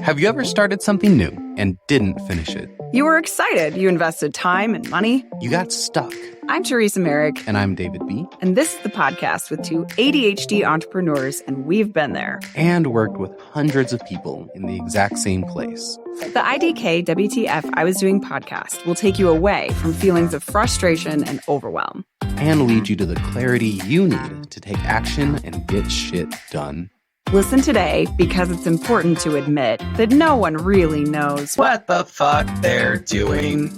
Have you ever started something new and didn't finish it? You were excited. You invested time and money. You got stuck. I'm Teresa Merrick. And I'm David B. And this is the podcast with two ADHD entrepreneurs, and we've been there. And worked with hundreds of people in the exact same place. The IDKWTF I Was Doing podcast will take you away from feelings of frustration and overwhelm. And lead you to the clarity you need to take action and get shit done. Listen today because it's important to admit that no one really knows what the fuck they're doing.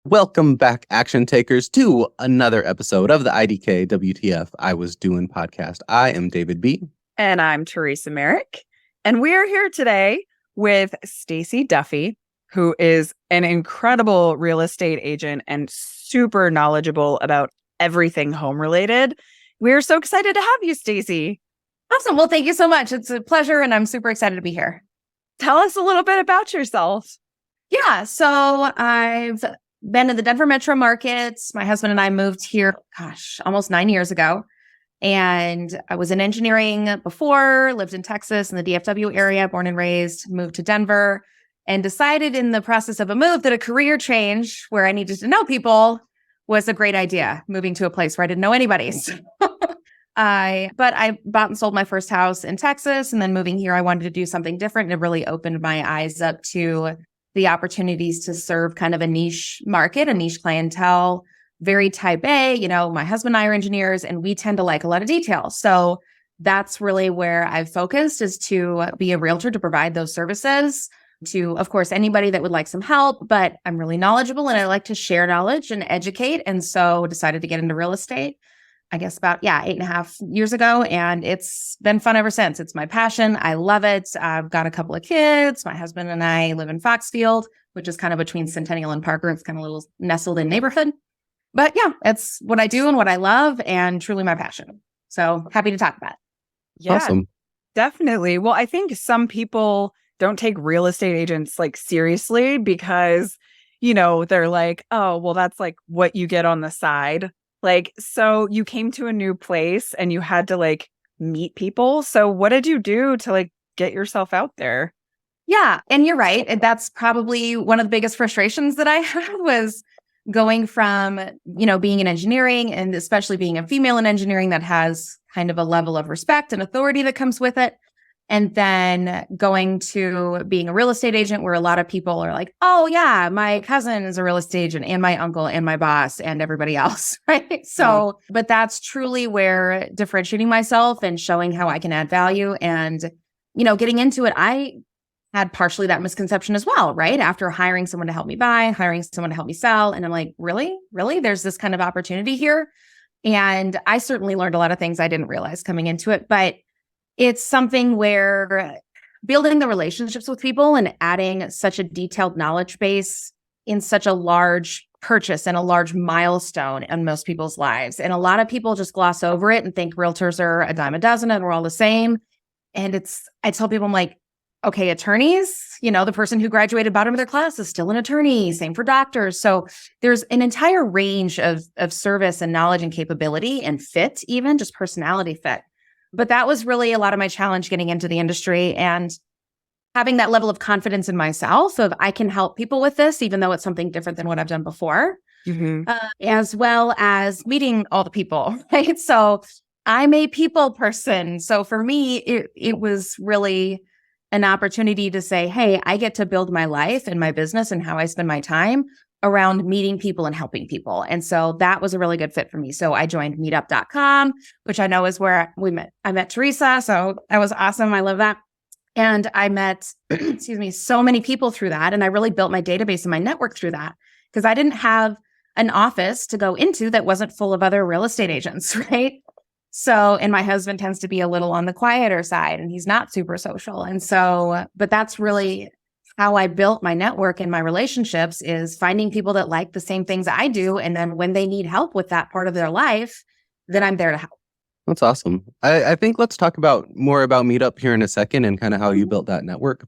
Welcome back, action takers, to another episode of the IDKWTF I Was Doing podcast. I am David B. And I'm Teresa Merrick. And we are here today with Stacie Duffy, who is an incredible real estate agent and super knowledgeable about everything home related. We're so excited to have you, Stacie. Awesome. Well, thank you so much. It's a pleasure, and I'm super excited to be here. Tell us a little bit about yourself. Yeah, so I've been in the Denver metro markets. My husband and I moved here, almost 9 years ago. And I was in engineering before, lived in Texas in the DFW area, born and raised, moved to Denver, and decided in the process of a move that a career change where I needed to know people was a great idea, moving to a place where I didn't know anybody. But I bought and sold my first house in Texas, and then moving here, I wanted to do something different. And it really opened my eyes up to the opportunities to serve kind of a niche market, a niche clientele, very type A. You know, my husband and I are engineers, and we tend to like a lot of detail. So that's really where I've focused, is to be a realtor to provide those services to, of course, anybody that would like some help. But I'm really knowledgeable and I like to share knowledge and educate. And so decided to get into real estate, I guess about 8.5 years ago. And it's been fun ever since. It's my passion. I love it. I've got a couple of kids. My husband and I live in Foxfield, which is kind of between Centennial and Parker. It's kind of a little nestled in neighborhood. But yeah, it's what I do and what I love and truly my passion. So happy to talk about it. Yeah, awesome. Definitely. Well, I think some people don't take real estate agents like seriously because, you know, they're like, oh, well, that's like what you get on the side. Like, so you came to a new place and you had to like meet people. So what did you do to like get yourself out there? Yeah. And you're right. And that's probably one of the biggest frustrations that I had was going from, you know, being in engineering, and especially being a female in engineering that has kind of a level of respect and authority that comes with it. And then going to being a real estate agent where a lot of people are like, oh yeah, my cousin is a real estate agent and my uncle and my boss and everybody else, right? So, but that's truly where differentiating myself and showing how I can add value. And, you know, getting into it, I had partially that misconception as well, right? After hiring someone to help me buy, hiring someone to help me sell. And I'm like, really? There's this kind of opportunity here. And I certainly learned a lot of things I didn't realize coming into it, but it's something where building the relationships with people and adding such a detailed knowledge base in such a large purchase and a large milestone in most people's lives. And a lot of people just gloss over it and think realtors are a dime a dozen and we're all the same. And I tell people, I'm like, okay, attorneys, you know, the person who graduated bottom of their class is still an attorney. Same for doctors. So there's an entire range of service and knowledge and capability and fit, even just personality fit. But that was really a lot of my challenge getting into the industry and having that level of confidence in myself of I can help people with this, even though it's something different than what I've done before, as well as meeting all the people, right? So I'm a people person. So for me, it was really an opportunity to say, hey, I get to build my life and my business and how I spend my time around meeting people and helping people. And so that was a really good fit for me. So I joined meetup.com, which I know is where I met Teresa. So that was awesome. I love that. And I met, so many people through that. And I really built my database and my network through that because I didn't have an office to go into that wasn't full of other real estate agents, right? So, and my husband tends to be a little on the quieter side and he's not super social. And so, but that's really how I built my network and my relationships, is finding people that like the same things I do. And then when they need help with that part of their life, then I'm there to help. That's awesome. I think let's talk more about Meetup here in a second and kind of how you built that network.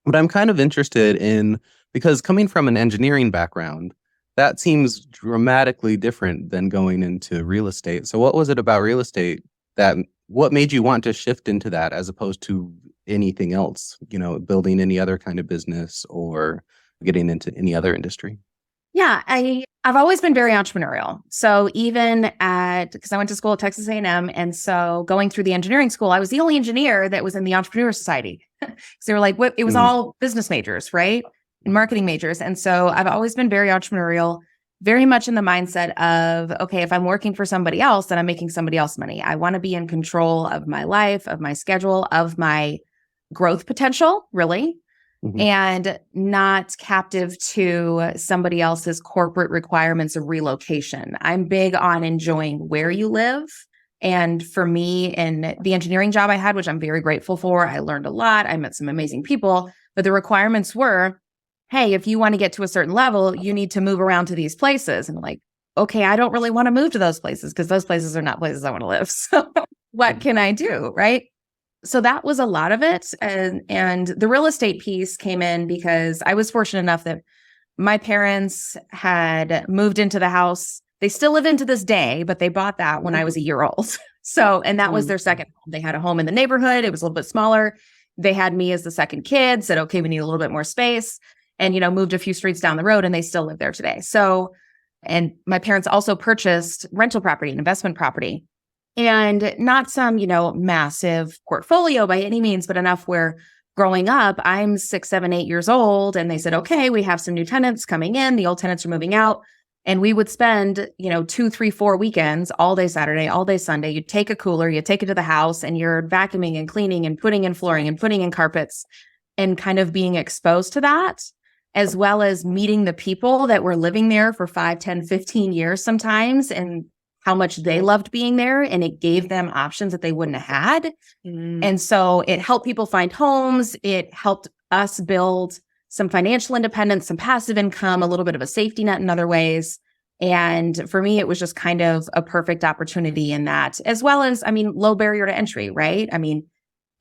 But I'm kind of interested in, because coming from an engineering background, that seems dramatically different than going into real estate. So what was it about real estate what made you want to shift into that as opposed to anything else, building any other kind of business or getting into any other industry? Yeah, I've always been very entrepreneurial. So even because I went to school at Texas A&M, and so going through the engineering school, I was the only engineer that was in the Entrepreneur Society. So they were like, it was all business majors, right? And marketing majors. And so I've always been very entrepreneurial, very much in the mindset of, okay, if I'm working for somebody else, then I'm making somebody else money. I want to be in control of my life, of my schedule, of my growth potential, really. And not captive to somebody else's corporate requirements of relocation. I'm big on enjoying where you live. And for me, in the engineering job I had, which I'm very grateful for, I learned a lot. I met some amazing people, but the requirements were, hey, if you want to get to a certain level, you need to move around to these places. And I'm like, okay, I don't really want to move to those places because those places are not places I want to live. So what can I do? Right. So that was a lot of it. And the real estate piece came in because I was fortunate enough that my parents had moved into the house. They still live in to this day, but they bought that when I was a year old. So, and that was their second home. They had a home in the neighborhood. It was a little bit smaller. They had me as the second kid, said, okay, we need a little bit more space, and, moved a few streets down the road, and they still live there today. So, and my parents also purchased rental property and investment property. And not some, massive portfolio by any means, but enough where growing up, I'm 6, 7, 8 years old. And they said, okay, we have some new tenants coming in. The old tenants are moving out. And we would spend, 2, 3, 4 weekends, all day Saturday, all day Sunday. You'd take a cooler, you take it to the house, and you're vacuuming and cleaning and putting in flooring and putting in carpets and kind of being exposed to that, as well as meeting the people that were living there for 5, 10, 15 years sometimes, and how much they loved being there, and it gave them options that they wouldn't have had. And so it helped people find homes. It helped us build some financial independence, some passive income, a little bit of a safety net in other ways. And for me, it was just kind of a perfect opportunity in that, as well as, low barrier to entry, right?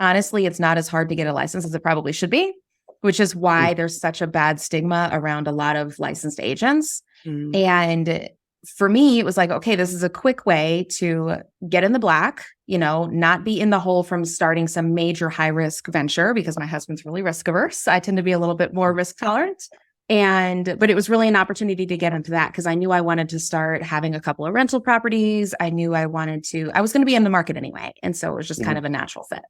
Honestly, it's not as hard to get a license as it probably should be, which is why there's such a bad stigma around a lot of licensed agents. And for me, it was like, okay, this is a quick way to get in the black, not be in the hole from starting some major high risk venture, because my husband's really risk averse. I tend to be a little bit more risk tolerant. But it was really an opportunity to get into that because I knew I wanted to start having a couple of rental properties. I knew I was going to be in the market anyway. And so it was just kind of a natural fit.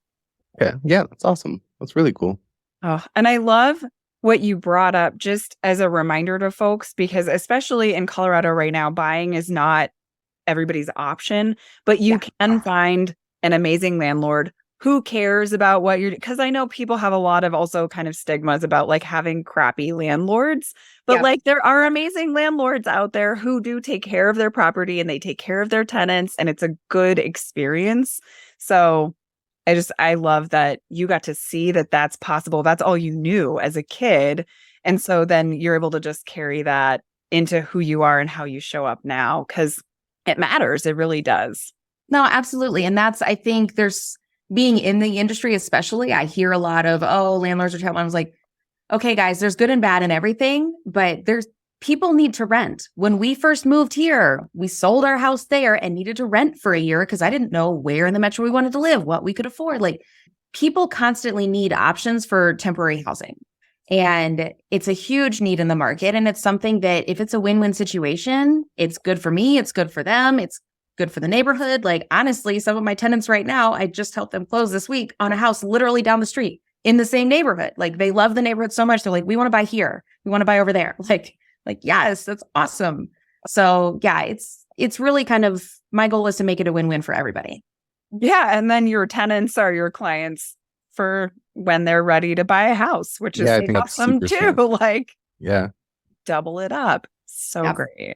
Yeah, that's awesome. That's really cool. Oh, and I love what you brought up just as a reminder to folks, because especially in Colorado right now, buying is not everybody's option, but you can find an amazing landlord who cares about what you're, because I know people have a lot of also kind of stigmas about like having crappy landlords, but like there are amazing landlords out there who do take care of their property and they take care of their tenants, and it's a good experience. So I love that you got to see that that's possible. That's all you knew as a kid. And so then you're able to just carry that into who you are and how you show up now, because it matters. It really does. No, absolutely. And I think there's being in the industry, especially, I hear a lot of, landlords are terrible. I was like, okay, guys, there's good and bad in everything, but people need to rent. When we first moved here, we sold our house there and needed to rent for a year because I didn't know where in the metro we wanted to live, what we could afford. Like, people constantly need options for temporary housing. And it's a huge need in the market. And it's something that if it's a win-win situation, it's good for me, it's good for them, it's good for the neighborhood. Like, honestly, some of my tenants right now, I just helped them close this week on a house literally down the street in the same neighborhood. Like, they love the neighborhood so much. They're like, we want to buy here. We want to buy over there. Like, yes, that's awesome. So yeah, it's really kind of, my goal is to make it a win-win for everybody. Yeah. And then your tenants are your clients for when they're ready to buy a house, which is awesome too. Smart. Like, double it up. So great.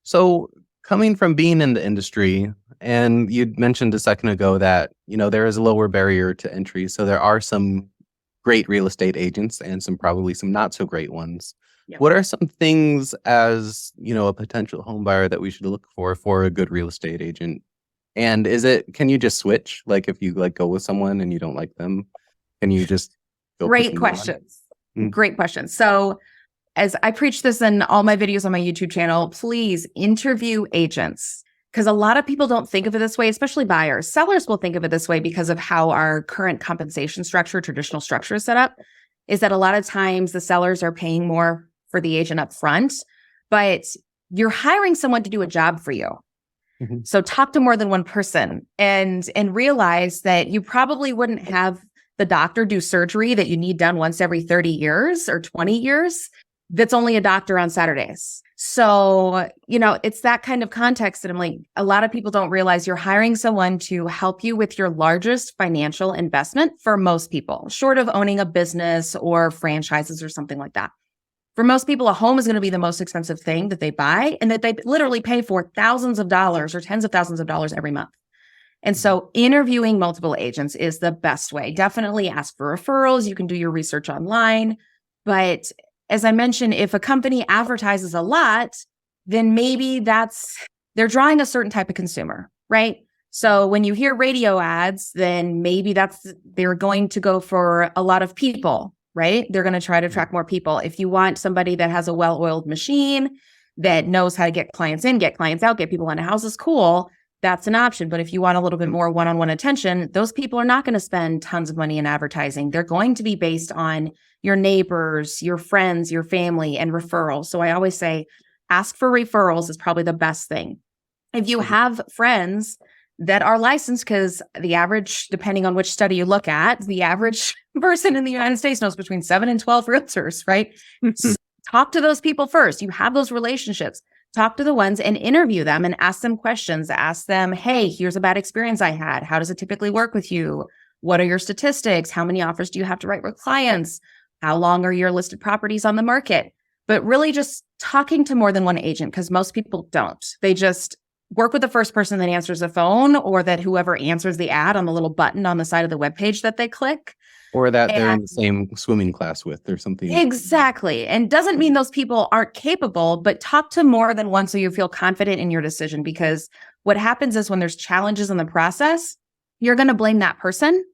So coming from being in the industry, and you mentioned a second ago that, there is a lower barrier to entry. So there are some great real estate agents and probably some not so great ones. What are some things as, a potential home buyer that we should look for a good real estate agent? And can you just switch? Like, if you go with someone and you don't like them, can you just go? Great questions. Great questions. So as I preach this in all my videos on my YouTube channel, please interview agents. because a lot of people don't think of it this way, especially buyers. Sellers will think of it this way because of how our current compensation structure, traditional structure is set up, is that a lot of times the sellers are paying more for the agent up front, but you're hiring someone to do a job for you. Mm-hmm. So talk to more than one person and realize that you probably wouldn't have the doctor do surgery that you need done once every 30 years or 20 years. That's only a doctor on Saturdays. So, it's that kind of context that I'm like, a lot of people don't realize you're hiring someone to help you with your largest financial investment for most people, short of owning a business or franchises or something like that. For most people, a home is going to be the most expensive thing that they buy and that they literally pay for thousands of dollars or tens of thousands of dollars every month. And so interviewing multiple agents is the best way. Definitely ask for referrals. You can do your research online. But as I mentioned, if a company advertises a lot, then maybe they're drawing a certain type of consumer, right? So when you hear radio ads, then maybe they're going to go for a lot of people, right? They're going to try to attract more people. If you want somebody that has a well-oiled machine that knows how to get clients in, get clients out, get people into houses, cool, that's an option. But if you want a little bit more one-on-one attention, those people are not going to spend tons of money in advertising. They're going to be based on your neighbors, your friends, your family, and referrals. So I always say, ask for referrals is probably the best thing. If you have friends that are licensed, because the average, depending on which study you look at, the average person in the United States knows between 7 and 12 realtors, right? So talk to those people first. You have those relationships. Talk to the ones and interview them and ask them questions. Ask them, hey, here's a bad experience I had. How does it typically work with you? What are your statistics? How many offers do you have to write with clients? How long are your listed properties on the market? But really just talking to more than one agent, because most people don't. They just work with the first person that answers the phone or that whoever answers the ad on the little button on the side of the webpage that they click. Or that they're in the same swimming class with or something. Exactly. And doesn't mean those people aren't capable, but talk to more than one so you feel confident in your decision. Because what happens is when there's challenges in the process, you're going to blame that person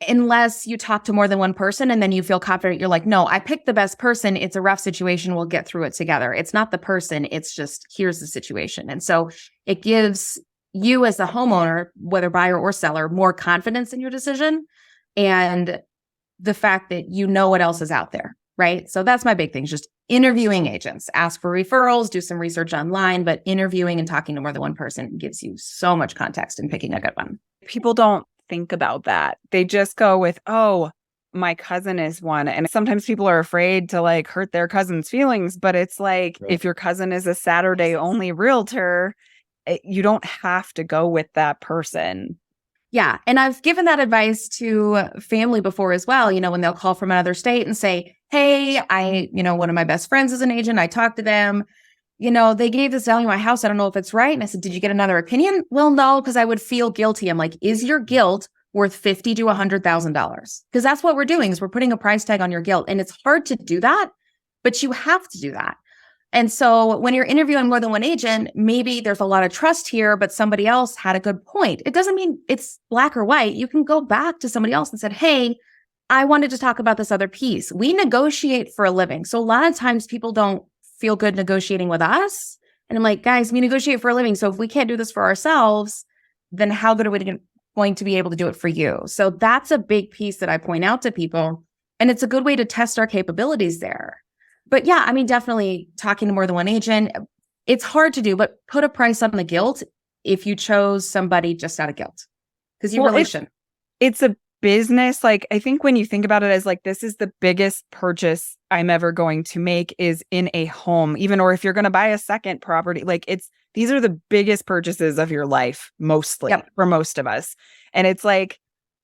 unless you talk to more than one person and then you feel confident. You're like, no, I picked the best person. It's a rough situation. We'll get through it together. It's not the person. It's just, here's the situation. And so it gives you as the homeowner, whether buyer or seller, more confidence in your decision. And the fact that you know what else is out there, right? So that's my big thing, just interviewing agents. Ask for referrals, do some research online, but interviewing and talking to more than one person gives you so much context in picking a good one. People don't think about that. They just go with, oh, my cousin is one. And sometimes people are afraid to like hurt their cousin's feelings, but it's like, if your cousin is a Saturday only realtor, you don't have to go with that person. Yeah. And I've given that advice to family before as well, when they'll call from another state and say, hey, one of my best friends is an agent. I talked to them, they gave this value on my house. I don't know if it's right. And I said, did you get another opinion? Well, no, because I would feel guilty. I'm like, is your guilt worth $50,000 to $100,000? Because that's what we're doing is we're putting a price tag on your guilt. And it's hard to do that, but you have to do that. And so when you're interviewing more than one agent, maybe there's a lot of trust here, but somebody else had a good point. It doesn't mean it's black or white. You can go back to somebody else and said, hey, I wanted to talk about this other piece. We negotiate for a living. So a lot of times people don't feel good negotiating with us. And I'm like, guys, we negotiate for a living. So if we can't do this for ourselves, then how good are we going to be able to do it for you? So that's a big piece that I point out to people. And it's a good way to test our capabilities there. But yeah, definitely talking to more than one agent, it's hard to do, but put a price on the guilt if you chose somebody just out of guilt. Because you really shouldn't. It's a business. Like, I think when you think about it as like, this is the biggest purchase I'm ever going to make is in a home, even, or if you're going to buy a second property, like these are the biggest purchases of your life, mostly for most of us. And it's like,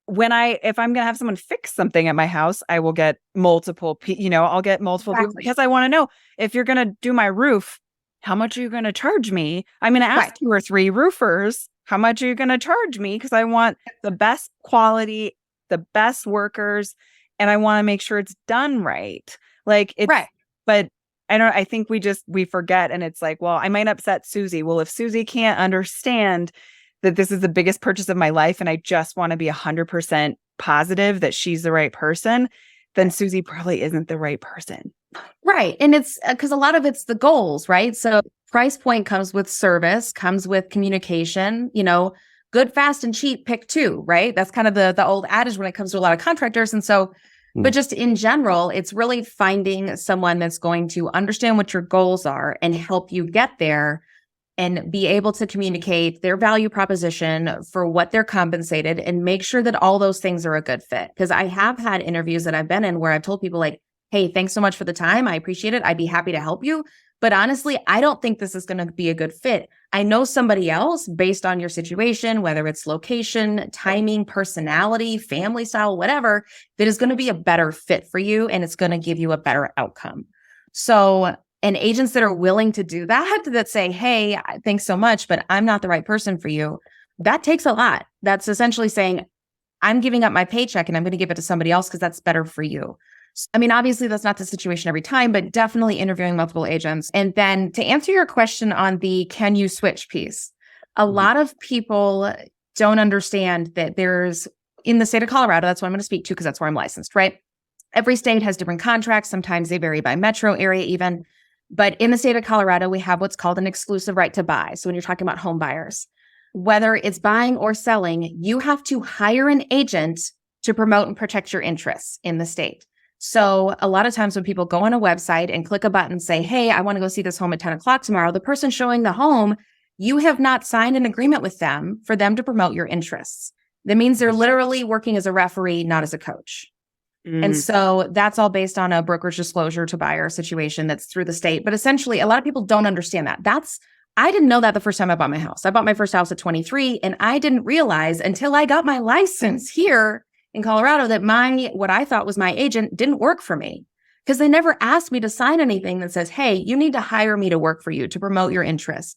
if I'm going to have someone fix something at my house, I will get multiple, I'll get multiple people because I want to know if you're going to do my roof, how much are you going to charge me? I'm going to ask 2 or 3 roofers, how much are you going to charge me? Because I want the best quality, the best workers, and I want to make sure it's done right. Like it's, but I think we forget. And it's like, well, I might upset Susie. Well, if Susie can't understand that this is the biggest purchase of my life and I just want to be 100% positive that she's the right person, then Susie probably isn't the right person. Right. And it's because a lot of it's the goals, right? So price point comes with service, comes with communication, good, fast, and cheap, pick two, right? That's kind of the old adage when it comes to a lot of contractors. And so, but just in general, it's really finding someone that's going to understand what your goals are and help you get there and be able to communicate their value proposition for what they're compensated and make sure that all those things are a good fit. Because I have had interviews that I've been in where I've told people like, hey, thanks so much for the time. I appreciate it. I'd be happy to help you. But honestly, I don't think this is going to be a good fit. I know somebody else based on your situation, whether it's location, timing, personality, family style, whatever, that is going to be a better fit for you and it's going to give you a better outcome. So, and agents that are willing to do that say, hey, thanks so much, but I'm not the right person for you. That takes a lot. That's essentially saying, I'm giving up my paycheck and I'm going to give it to somebody else because that's better for you. I mean, obviously that's not the situation every time, but definitely interviewing multiple agents. And then to answer your question on the can you switch piece, a lot of people don't understand that there's, in the state of Colorado, that's what I'm going to speak to because that's where I'm licensed, right? Every state has different contracts. Sometimes they vary by metro area even. But in the state of Colorado, we have what's called an exclusive right to buy. So when you're talking about home buyers, whether it's buying or selling, you have to hire an agent to promote and protect your interests in the state. So a lot of times when people go on a website and click a button and say, hey, I want to go see this home at 10 o'clock tomorrow, the person showing the home, you have not signed an agreement with them for them to promote your interests. That means they're literally working as a referee, not as a coach. And so that's all based on a brokerage disclosure to buyer situation that's through the state. But essentially, a lot of people don't understand that. I didn't know that the first time I bought my house. I bought my first house at 23, and I didn't realize until I got my license here in Colorado that what I thought was my agent didn't work for me because they never asked me to sign anything that says, hey, you need to hire me to work for you to promote your interests.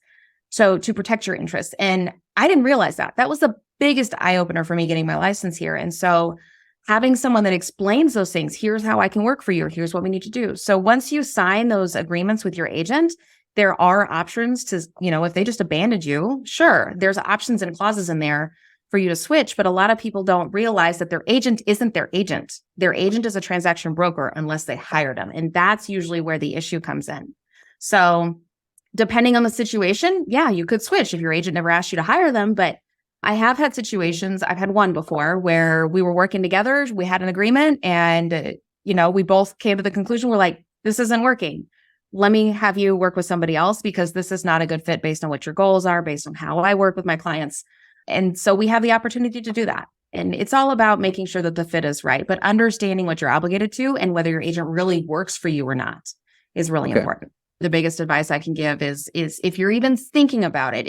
So to protect your interests. And I didn't realize that. That was the biggest eye opener for me getting my license here. And so having someone that explains those things, here's how I can work for you, or here's what we need to do. So once you sign those agreements with your agent, there are options to, if they just abandoned you, sure, there's options and clauses in there for you to switch. But a lot of people don't realize that their agent isn't their agent. Their agent is a transaction broker unless they hired them. And that's usually where the issue comes in. So depending on the situation, yeah, you could switch if your agent never asked you to hire them. But I have had situations, I've had one before where we were working together, we had an agreement and, we both came to the conclusion, we're like, this isn't working. Let me have you work with somebody else because this is not a good fit based on what your goals are, based on how I work with my clients. And so we have the opportunity to do that. And it's all about making sure that the fit is right, but understanding what you're obligated to and whether your agent really works for you or not is really important. The biggest advice I can give is if you're even thinking about it,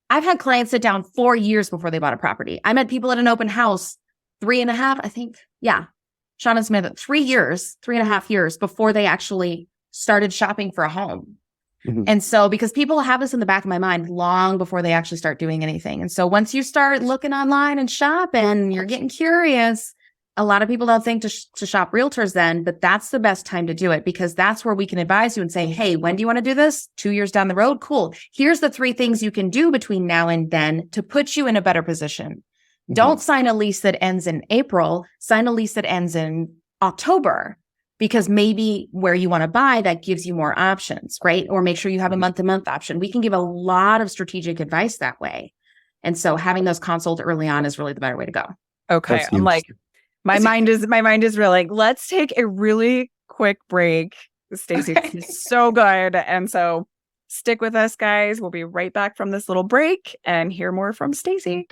I've had clients sit down 4 years before they bought a property. I met people at an open house 3.5, I think. Yeah. Sean and Smith, 3.5 years before they actually started shopping for a home. Mm-hmm. And so, because people have this in the back of my mind long before they actually start doing anything. And so once you start looking online and shop and you're getting curious, a lot of people don't think to shop realtors then, but that's the best time to do it because that's where we can advise you and say, hey, when do you want to do this? 2 years down the road? Cool. Here's the 3 things you can do between now and then to put you in a better position. Mm-hmm. Don't sign a lease that ends in April. Sign a lease that ends in October because maybe where you want to buy, that gives you more options, right? Or make sure you have a month-to-month option. We can give a lot of strategic advice that way. And so having those consults early on is really the better way to go. Okay. I'm like, my mind is really like, let's take a really quick break. Stacie, it's so good. And so stick with us, guys. We'll be right back from this little break and hear more from Stacie.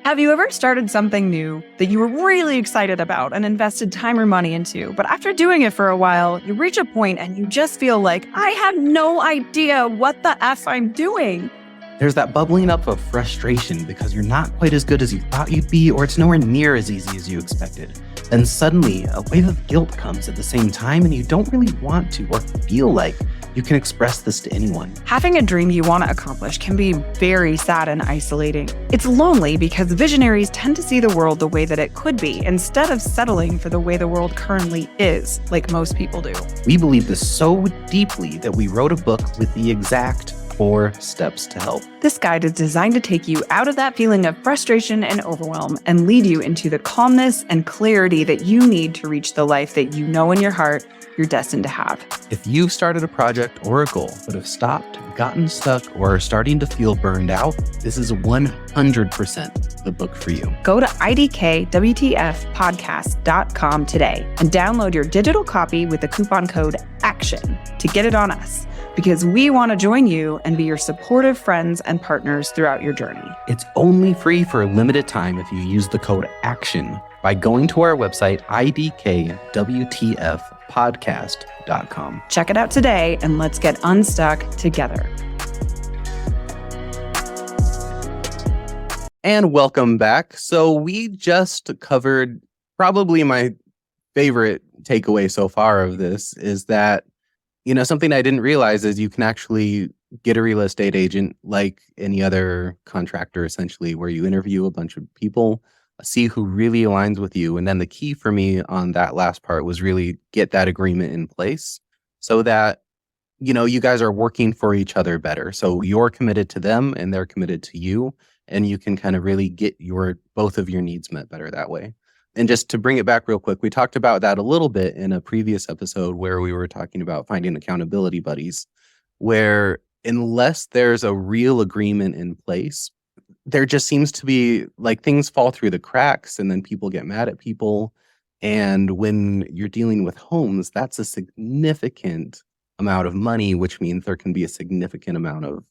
Have you ever started something new that you were really excited about and invested time or money into, but after doing it for a while, you reach a point and you just feel like, I have no idea what the F I'm doing? There's that bubbling up of frustration because you're not quite as good as you thought you'd be, or it's nowhere near as easy as you expected. Then suddenly, a wave of guilt comes at the same time, and you don't really want to or feel like you can express this to anyone. Having a dream you want to accomplish can be very sad and isolating. It's lonely because visionaries tend to see the world the way that it could be, instead of settling for the way the world currently is, like most people do. We believe this so deeply that we wrote a book with the exact 4 steps to help. This guide is designed to take you out of that feeling of frustration and overwhelm and lead you into the calmness and clarity that you need to reach the life that you know in your heart you're destined to have. If you've started a project or a goal but have stopped, gotten stuck, or are starting to feel burned out, this is 100% the book for you. Go to IDKWTFpodcast.com today and download your digital copy with the coupon code ACTION to get it on us, because we want to join you and be your supportive friends and partners throughout your journey. It's only free for a limited time if you use the code ACTION by going to our website, IDKWTFpodcast.com. Check it out today and let's get unstuck together. And welcome back. So we just covered probably my favorite takeaway so far of this is that, something I didn't realize is you can actually get a real estate agent like any other contractor, essentially, where you interview a bunch of people, see who really aligns with you. And then the key for me on that last part was really get that agreement in place so that, you guys are working for each other better. So you're committed to them and they're committed to you. And you can kind of really get both of your needs met better that way. And just to bring it back real quick, we talked about that a little bit in a previous episode where we were talking about finding accountability buddies, where unless there's a real agreement in place, there just seems to be like things fall through the cracks and then people get mad at people. And when you're dealing with homes, that's a significant amount of money, which means there can be a significant amount of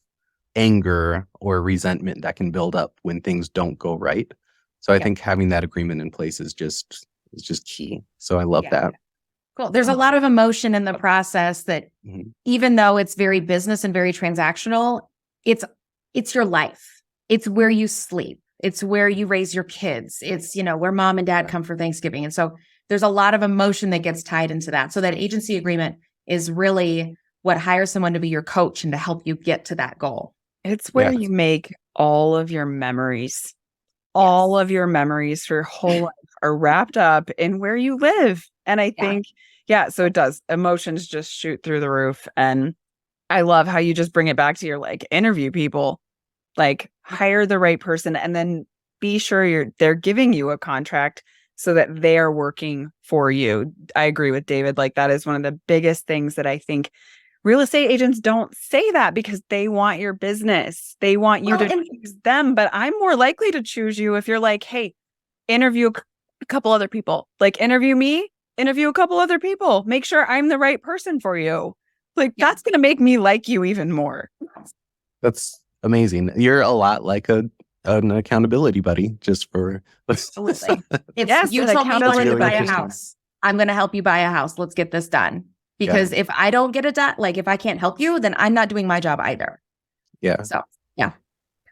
anger or resentment that can build up when things don't go right. So I think having that agreement in place is just key. So I love that. Cool. There's a lot of emotion in the process that even though it's very business and very transactional, it's your life. It's where you sleep. It's where you raise your kids. It's, where mom and dad come for Thanksgiving. And so there's a lot of emotion that gets tied into that. So that agency agreement is really what hires someone to be your coach and to help you get to that goal. It's where you make all of your memories. All of your memories for your whole life are wrapped up in where you live. And I think, so it does. Emotions just shoot through the roof. And I love how you just bring it back to your interview people, hire the right person and then be sure they're giving you a contract so that they are working for you. I agree with David. That is one of the biggest things that I think real estate agents don't say that because they want your business. They want you to choose them. But I'm more likely to choose you if you're hey, interview a couple other people. Interview me, interview a couple other people. Make sure I'm the right person for you. That's going to make me like you even more. That's amazing. You're a lot like an accountability buddy just for... Absolutely. You told me you wanted to buy a house. I'm going to help you buy a house. Let's get this done. Because if I don't get it done, if I can't help you, then I'm not doing my job either. Yeah. So,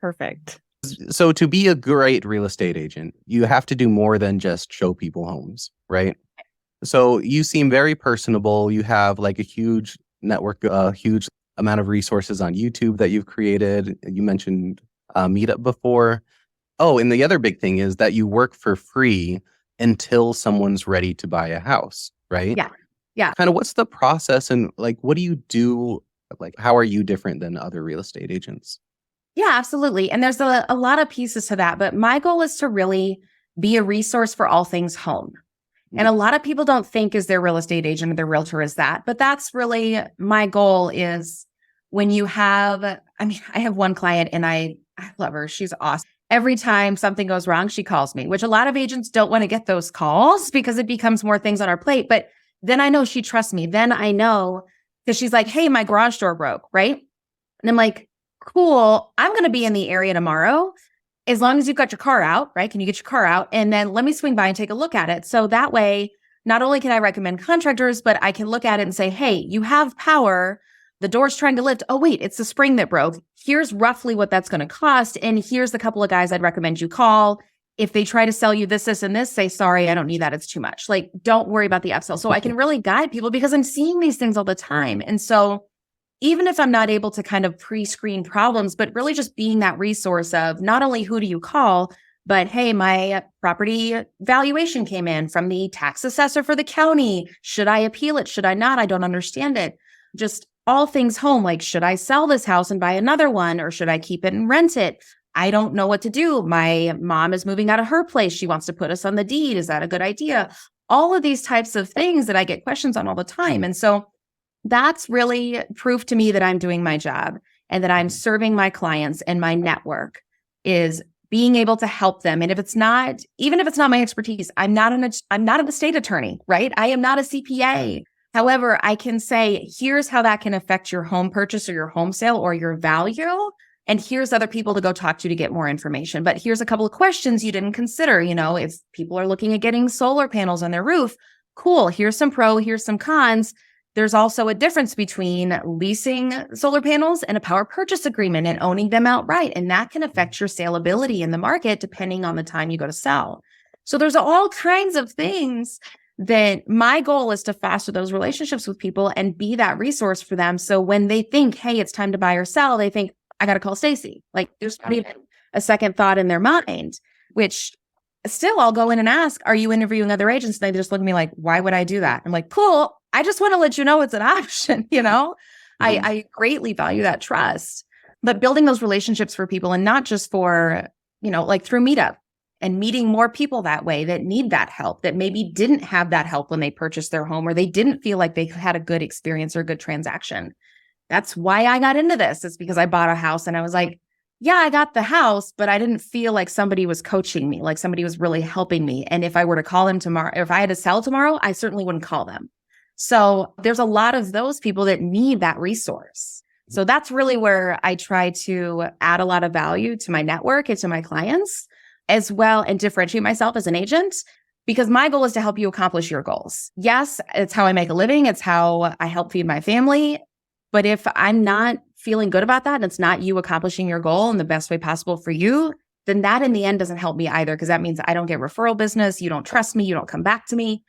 perfect. So to be a great real estate agent, you have to do more than just show people homes, right? So you seem very personable. You have a huge network, a huge amount of resources on YouTube that you've created. You mentioned Meetup before. Oh, and the other big thing is that you work for free until someone's ready to buy a house, right? Yeah. Kind of what's the process and what do you do? How are you different than other real estate agents? Yeah, absolutely. And there's a lot of pieces to that. But my goal is to really be a resource for all things home. And a lot of people don't think as their real estate agent or their realtor is that. But that's really my goal is when you have, I have one client and I love her. She's awesome. Every time something goes wrong, she calls me, which a lot of agents don't want to get those calls because it becomes more things on our plate. But then I know she trusts me. Then I know because she's hey, my garage door broke, right? And I'm cool. I'm going to be in the area tomorrow. As long as you've got your car out, right? Can you get your car out? And then let me swing by and take a look at it. So that way, not only can I recommend contractors, but I can look at it and say, hey, you have power. The door's trying to lift. Oh, wait, it's the spring that broke. Here's roughly what that's going to cost. And here's the couple of guys I'd recommend you call. If they try to sell you this, and this, say, sorry, I don't need that. It's too much. Don't worry about the upsell. So I can really guide people because I'm seeing these things all the time. And so even if I'm not able to kind of pre-screen problems, but really just being that resource of not only who do you call, but hey, my property valuation came in from the tax assessor for the county. Should I appeal it? Should I not? I don't understand it. Just all things home. Like, should I sell this house and buy another one, or should I keep it and rent it? I don't know what to do. My mom is moving out of her place. She wants to put us on the deed. Is that a good idea? All of these types of things that I get questions on all the time. And so that's really proof to me that I'm doing my job and that I'm serving my clients, and my network is being able to help them. And if it's not, even if it's not my expertise, I'm not an estate attorney, right? I am not a CPA. However, I can say, here's how that can affect your home purchase or your home sale or your value. And here's other people to go talk to get more information. But here's a couple of questions you didn't consider. If people are looking at getting solar panels on their roof, cool. Here's some pro, here's some cons. There's also a difference between leasing solar panels and a power purchase agreement and owning them outright. And that can affect your saleability in the market depending on the time you go to sell. So there's all kinds of things that my goal is to foster those relationships with people and be that resource for them. So when they think, hey, it's time to buy or sell, they think, I got to call Stacie. Like, there's not even a second thought in their mind, which still I'll go in and ask, are you interviewing other agents? And they just look at me like, why would I do that? I'm like, cool. I just want to let you know it's an option. I greatly value that trust, but building those relationships for people, and not just for, like through Meetup and meeting more people that way that need that help, that maybe didn't have that help when they purchased their home, or they didn't feel like they had a good experience or a good transaction. That's why I got into this. It's because I bought a house and I was like, yeah, I got the house, but I didn't feel like somebody was coaching me, like somebody was really helping me. And if I were to call them tomorrow, or if I had to sell tomorrow, I certainly wouldn't call them. So there's a lot of those people that need that resource. So that's really where I try to add a lot of value to my network and to my clients as well, and differentiate myself as an agent, because my goal is to help you accomplish your goals. Yes, it's how I make a living. It's how I help feed my family. But if I'm not feeling good about that, and it's not you accomplishing your goal in the best way possible for you, then that in the end doesn't help me either, because that means I don't get referral business. You don't trust me. You don't come back to me.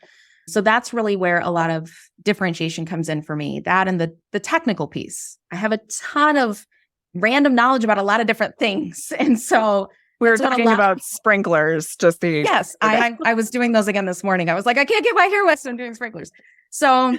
So that's really where a lot of differentiation comes in for me. That and the technical piece. I have a ton of random knowledge about a lot of different things. And so we were talking about sprinklers, Yes, I was doing those again this morning. I was like, I can't get my hair wet, so I'm doing sprinklers. So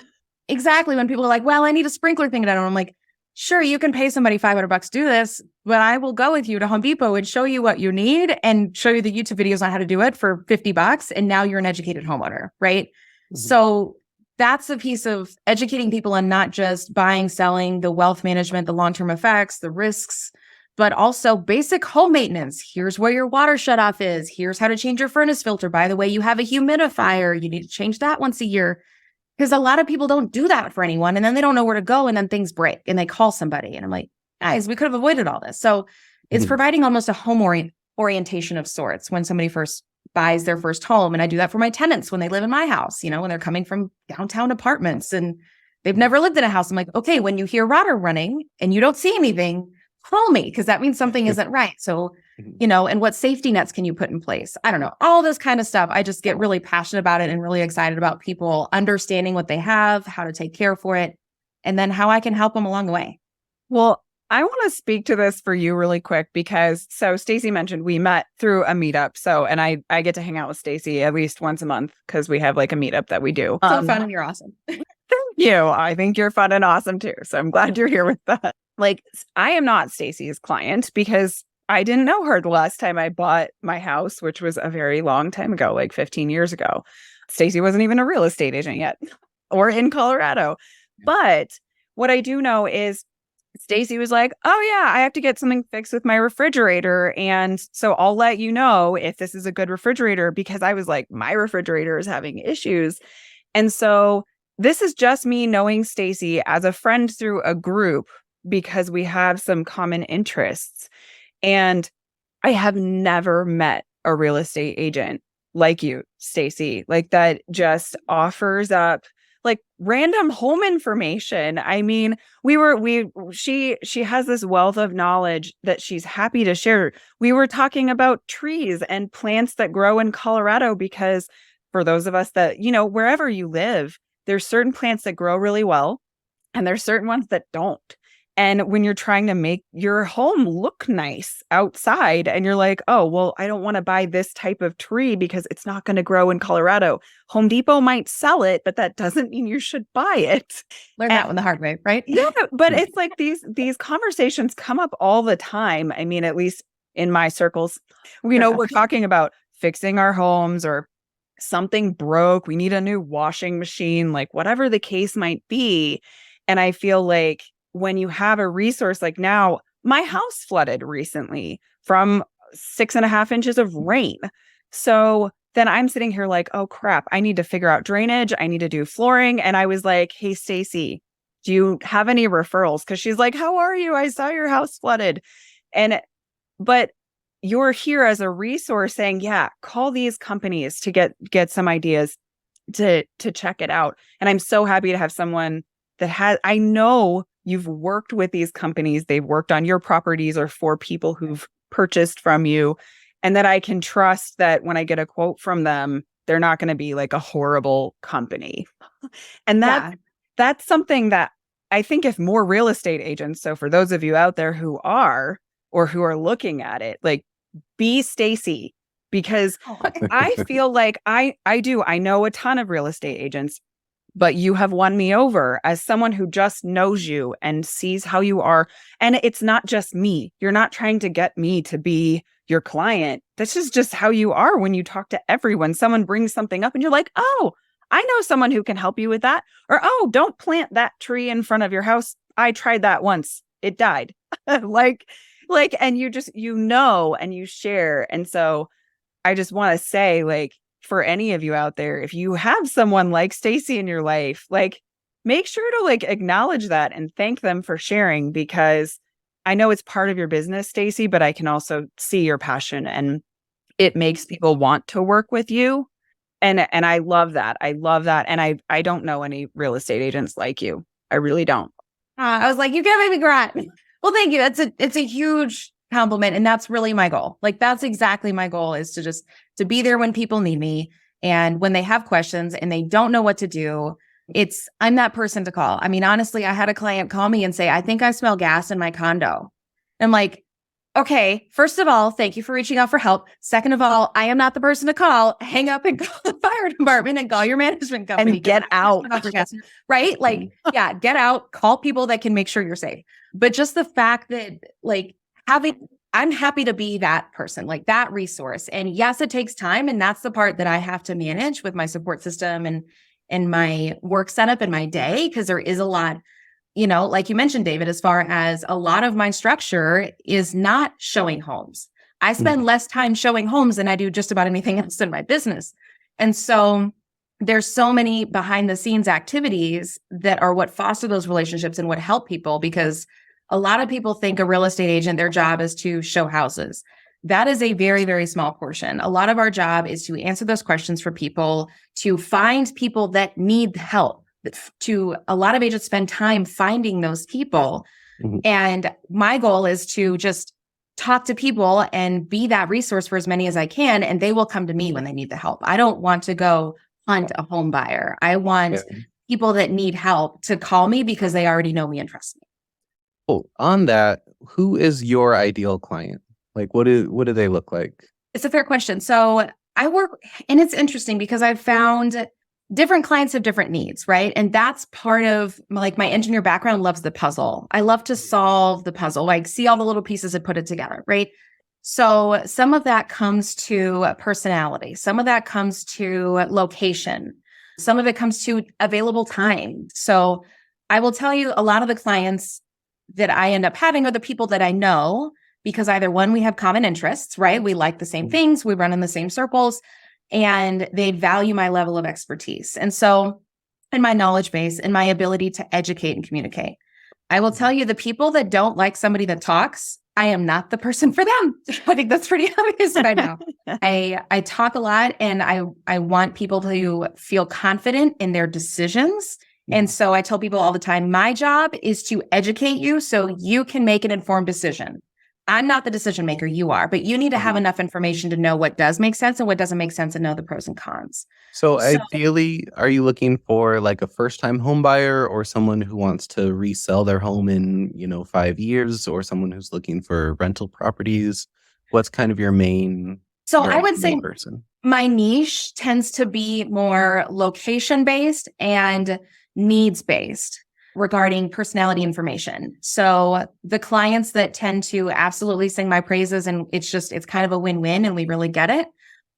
exactly, when people are like, well, I need a sprinkler thing. And I'm like, sure, you can pay somebody $500 to do this, but I will go with you to Home Depot and show you what you need and show you the YouTube videos on how to do it for $50. And now you're an educated homeowner, right? Mm-hmm. So that's a piece of educating people on not just buying, selling, the wealth management, the long-term effects, the risks, but also basic home maintenance. Here's where your water shutoff is. Here's how to change your furnace filter. By the way, you have a humidifier. You need to change that once a year. Because a lot of people don't do that for anyone, and then they don't know where to go, and then things break and they call somebody. And I'm like, guys, we could have avoided all this. So it's providing almost a home orientation of sorts when somebody first buys their first home. And I do that for my tenants when they live in my house, when they're coming from downtown apartments and they've never lived in a house. I'm like, okay, when you hear water running and you don't see anything, call me, because that means something isn't right. So, and what safety nets can you put in place? I don't know, all this kind of stuff. I just get really passionate about it and really excited about people understanding what they have, how to take care for it, and then how I can help them along the way. Well, I want to speak to this for you really quick, because Stacie mentioned we met through a meetup. So, and I get to hang out with Stacie at least once a month because we have like a meetup that we do. So fun, and you're awesome. Thank you. I think you're fun and awesome too. So I'm glad you're here with that. Like, I am not Stacie's client because I didn't know her the last time I bought my house, which was a very long time ago, like 15 years ago. Stacie wasn't even a real estate agent yet or in Colorado. But what I do know is Stacie was like, oh yeah, I have to get something fixed with my refrigerator. And so I'll let you know if this is a good refrigerator, because I was like, my refrigerator is having issues. And so this is just me knowing Stacie as a friend through a group, because we have some common interests. And I have never met a real estate agent like you, Stacie, like that just offers up like random home information. I mean, she has this wealth of knowledge that she's happy to share. We were talking about trees and plants that grow in Colorado, because for those of us that, wherever you live, there's certain plants that grow really well and there's certain ones that don't. And when you're trying to make your home look nice outside and you're like, oh, well, I don't want to buy this type of tree because it's not going to grow in Colorado. Home Depot might sell it, but that doesn't mean you should buy it. Learn that one the hard way, right? Yeah, but it's like these conversations come up all the time. I mean, at least in my circles, we're talking about fixing our homes or something broke. We need a new washing machine, like whatever the case might be. And I feel like when you have a resource like now, my house flooded recently from 6.5 inches of rain. So then I'm sitting here like, oh crap, I need to figure out drainage. I need to do flooring. And I was like, hey, Stacie, do you have any referrals? Because she's like, how are you? I saw your house flooded. But you're here as a resource saying, yeah, call these companies to get some ideas to check it out. And I'm so happy to have someone that I know you've worked with these companies. They've worked on your properties or for people who've purchased from you, and that I can trust that when I get a quote from them, they're not going to be like a horrible company. And that's something that I think if more real estate agents, so for those of you out there who are looking at it, like be Stacie, because I feel like I know a ton of real estate agents, but you have won me over as someone who just knows you and sees how you are. And it's not just me. You're not trying to get me to be your client. This is just how you are when you talk to everyone. Someone brings something up and you're like, oh, I know someone who can help you with that. Or, oh, don't plant that tree in front of your house. I tried that once. It died. like, and you just, and you share. And so I just want to say, like, for any of you out there, if you have someone like Stacie in your life, like, make sure to like acknowledge that and thank them for sharing, because I know it's part of your business, Stacie, but I can also see your passion and it makes people want to work with you. And I love that. I love that. And I don't know any real estate agents like you. I really don't. I was like, you can't make me cry. Well, thank you. It's a huge compliment. And that's really my goal. Like, that's exactly my goal, is to be there when people need me. And when they have questions and they don't know what to do, I'm that person to call. I mean, honestly, I had a client call me and say, I think I smell gas in my condo. I'm like, okay, first of all, thank you for reaching out for help. Second of all, I am not the person to call. Hang up and call the fire department and call your management company. And get out. Right? Like, yeah, get out, call people that can make sure you're safe. But just the fact that like I'm happy to be that person, like that resource. And yes, it takes time. And that's the part that I have to manage with my support system and my work setup and my day, because there is a lot, like you mentioned, David, as far as a lot of my structure is not showing homes. I spend less time showing homes than I do just about anything else in my business. And so there's so many behind the scenes activities that are what foster those relationships and what help people, because a lot of people think a real estate agent, their job is to show houses. That is a very, very small portion. A lot of our job is to answer those questions for people, to find people that need help. A lot of agents spend time finding those people. Mm-hmm. And my goal is to just talk to people and be that resource for as many as I can. And they will come to me when they need the help. I don't want to go hunt a home buyer. I want people that need help to call me because they already know me and trust me. Oh, on that, who is your ideal client? Like, what do they look like? It's a fair question. So I work, and it's interesting because I've found different clients have different needs, right? And that's part of my engineer background loves the puzzle. I love to solve the puzzle, like see all the little pieces and put it together, right? So some of that comes to personality. Some of that comes to location. Some of it comes to available time. So I will tell you, a lot of the clients that I end up having are the people that I know, because either one, we have common interests, right? We like the same things, we run in the same circles, and they value my level of expertise. And so, and my knowledge base and my ability to educate and communicate. I will tell you, the people that don't like somebody that talks, I am not the person for them. I think that's pretty obvious by now. I talk a lot, and I want people to feel confident in their decisions. And so I tell people all the time, my job is to educate you so you can make an informed decision. I'm not the decision maker, you are, but you need to have enough information to know what does make sense and what doesn't make sense and know the pros and cons. So So- ideally, are you looking for like a first-time home buyer or someone who wants to resell their home in, 5 years, or someone who's looking for rental properties? What's kind of your main So I would say person? my niche tends to be more location based and needs based regarding personality information. So the clients that tend to absolutely sing my praises and it's kind of a win-win and we really get it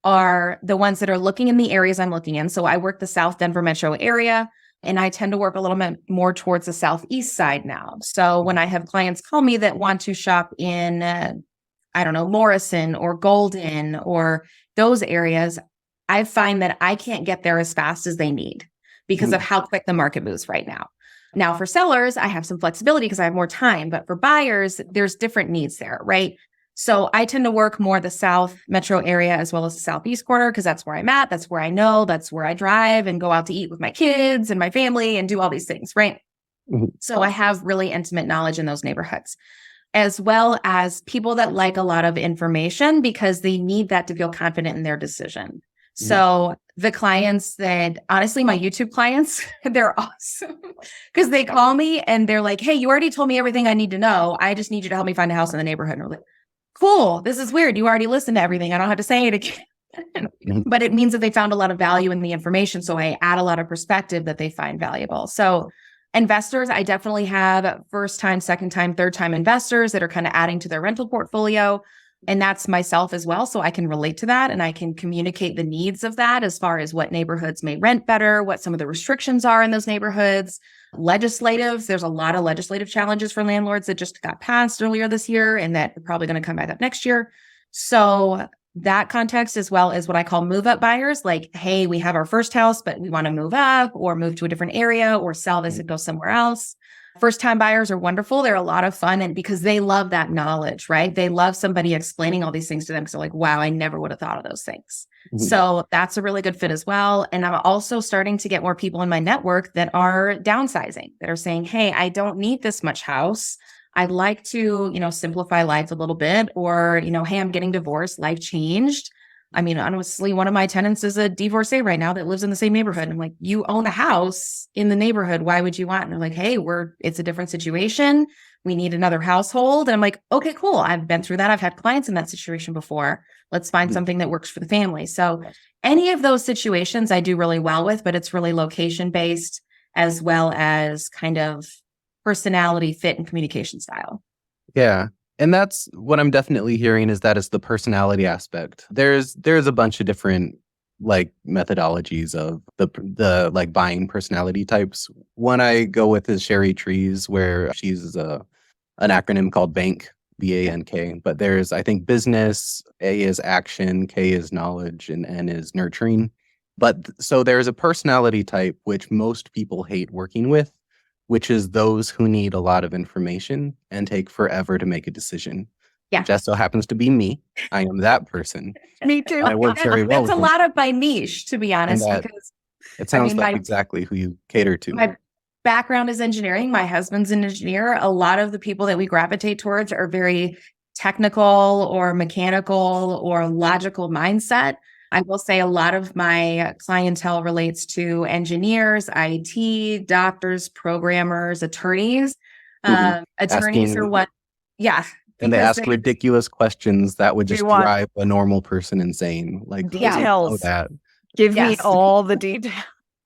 are the ones that are looking in the areas I'm looking in. So I work the South Denver metro area and I tend to work a little bit more towards the Southeast side now. So when I have clients call me that want to shop in, I don't know, Morrison or Golden or those areas, I find that I can't get there as fast as they need because of how quick the market moves right now. Now, for sellers, I have some flexibility because I have more time, but for buyers, there's different needs there, right? So I tend to work more the South metro area as well as the Southeast corner because that's where I'm at. That's where I know. That's where I drive and go out to eat with my kids and my family and do all these things, right? So I have really intimate knowledge in those neighborhoods, as well as people that like a lot of information because they need that to feel confident in their decision. So the clients that, honestly, my YouTube clients, they're awesome because they call me and they're like, hey, you already told me everything I need to know. I just need you to help me find a house in the neighborhood. And we're like, cool, this is weird. You already listened to everything. I don't have to say it again. But it means that they found a lot of value in the information. So I add a lot of perspective that they find valuable. So investors, I definitely have first time, second time, third time investors that are kind of adding to their rental portfolio. And that's myself as well. So I can relate to that and I can communicate the needs of that as far as what neighborhoods may rent better, what some of the restrictions are in those neighborhoods. Legislative, there's a lot of legislative challenges for landlords that just got passed earlier this year and that are probably going to come back up next year. So that context, as well as what I call move up buyers, like, hey, we have our first house, but we want to move up or move to a different area or sell this and go somewhere else. First time buyers are wonderful. They're a lot of fun and because they love that knowledge, right? They love somebody explaining all these things to them. So like, wow, I never would have thought of those things. So that's a really good fit as well. And I'm also starting to get more people in my network that are downsizing, that are saying, hey, I don't need this much house. I'd like to, simplify life a little bit or, hey, I'm getting divorced. Life changed. I mean, honestly, one of my tenants is a divorcee right now that lives in the same neighborhood. And I'm like, you own a house in the neighborhood. Why would you want? And they're like, hey, it's a different situation. We need another household. And I'm like, okay, cool. I've been through that. I've had clients in that situation before. Let's find something that works for the family. So any of those situations I do really well with, but it's really location based as well as kind of personality fit and communication style. Yeah. And that's what I'm definitely hearing is that it's the personality aspect. There's a bunch of different like methodologies of the like buying personality types. One I go with is Sherry Trees, where she uses an acronym called BANK, BANK. But there's, I think, business, A is action, K is knowledge, and N is nurturing. But so there's a personality type which most people hate working with, which is those who need a lot of information and take forever to make a decision. Yeah. Just so happens to be me. I am that person. Me too. I work very well. It's a lot of my niche, to be honest, because it sounds like exactly who you cater to. My background is engineering. My husband's an engineer. A lot of the people that we gravitate towards are very technical or mechanical or logical mindset. I will say a lot of my clientele relates to engineers, IT, doctors, programmers, attorneys. Attorneys are what, yeah. And they ask ridiculous questions that would just drive a normal person insane. Like, details. That. Give me all the details.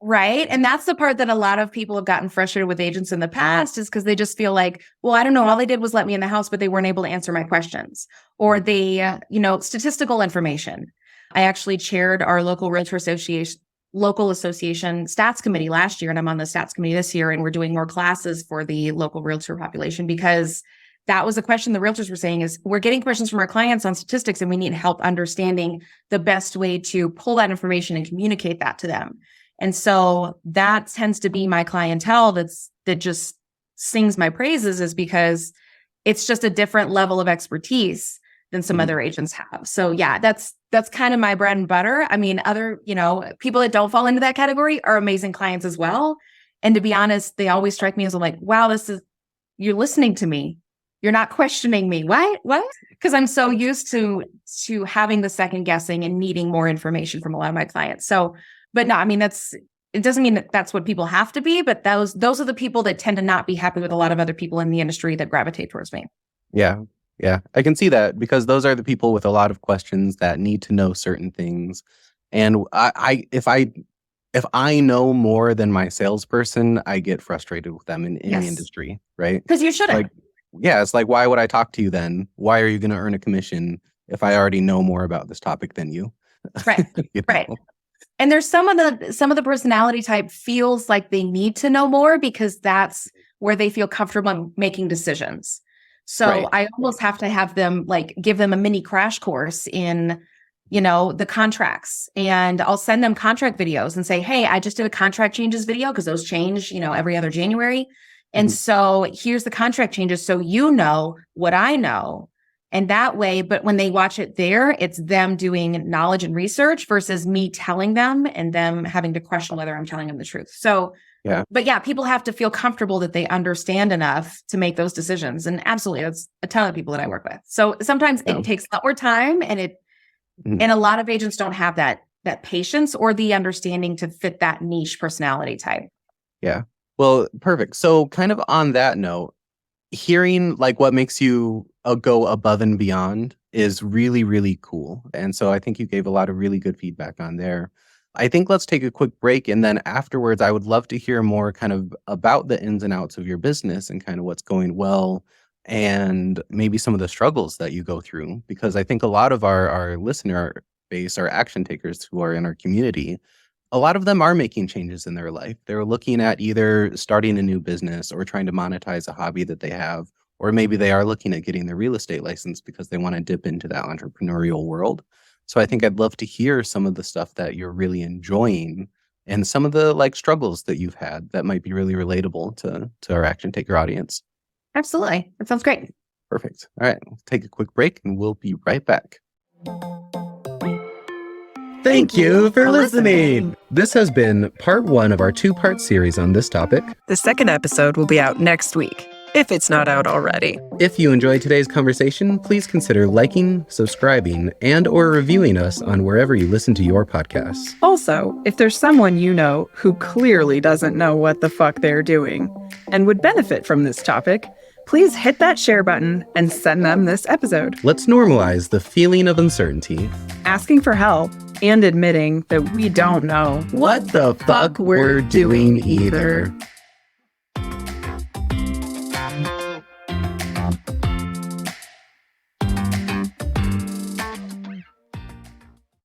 Right. And that's the part that a lot of people have gotten frustrated with agents in the past is because they just feel like, well, I don't know, all they did was let me in the house, but they weren't able to answer my questions. Or they, statistical information. I actually chaired our local Realtor association stats committee last year, and I'm on the stats committee this year, and we're doing more classes for the local realtor population because that was a question the realtors were saying is we're getting questions from our clients on statistics and we need help understanding the best way to pull that information and communicate that to them. And so that tends to be my clientele that just sings my praises is because it's just a different level of expertise than some other agents have. So yeah, that's kind of my bread and butter. I mean, other, people that don't fall into that category are amazing clients as well. And to be honest, they always strike me as like, wow, you're listening to me. You're not questioning me. What? Because I'm so used to having the second guessing and needing more information from a lot of my clients. So, but no, I mean, it doesn't mean that that's what people have to be, but those are the people that tend to not be happy with a lot of other people in the industry that gravitate towards me. Yeah. Yeah. I can see that, because those are the people with a lot of questions that need to know certain things. And if I know more than my salesperson, I get frustrated with them in any Yes. industry, right? Because you shouldn't. Like, yeah, it's like, why would I talk to you then? Why are you going to earn a commission if I already know more about this topic than you? Right. You Right. know? And there's some of the personality type feels like they need to know more because that's where they feel comfortable making decisions. So Right. I almost have to have them give them a mini crash course in, the contracts, and I'll send them contract videos and say, hey, I just did a contract changes video because those change, every other January. And so here's the contract changes. So what I know. And that way, but when they watch it there, it's them doing knowledge and research versus me telling them and them having to question whether I'm telling them the truth. So, Yeah. But yeah, people have to feel comfortable that they understand enough to make those decisions. And absolutely, that's a ton of people that I work with. So sometimes it takes a lot more time, and and a lot of agents don't have that patience or the understanding to fit that niche personality type. Yeah. Well, perfect. So kind of on that note, hearing like what makes you go above and beyond is really, really cool. And so I think you gave a lot of really good feedback on there. I think let's take a quick break. And then afterwards, I would love to hear more kind of about the ins and outs of your business and kind of what's going well and maybe some of the struggles that you go through. Because I think a lot of our listener base are action takers who are in our community. A lot of them are making changes in their life. They're looking at either starting a new business or trying to monetize a hobby that they have, or maybe they are looking at getting their real estate license because they want to dip into that entrepreneurial world. So I think I'd love to hear some of the stuff that you're really enjoying and some of the like struggles that you've had that might be really relatable to our action taker audience. Absolutely. That sounds great. Perfect. All right, we'll take a quick break and we'll be right back. Thank you for listening. This has been part 1 of our 2-part series on this topic. The second episode will be out next week, if it's not out already. If you enjoyed today's conversation, please consider liking, subscribing, and or reviewing us on wherever you listen to your podcasts. Also, if there's someone you know who clearly doesn't know what the fuck they're doing and would benefit from this topic, please hit that share button and send them this episode. Let's normalize the feeling of uncertainty. Asking for help and admitting that we don't know What the fuck we're doing either.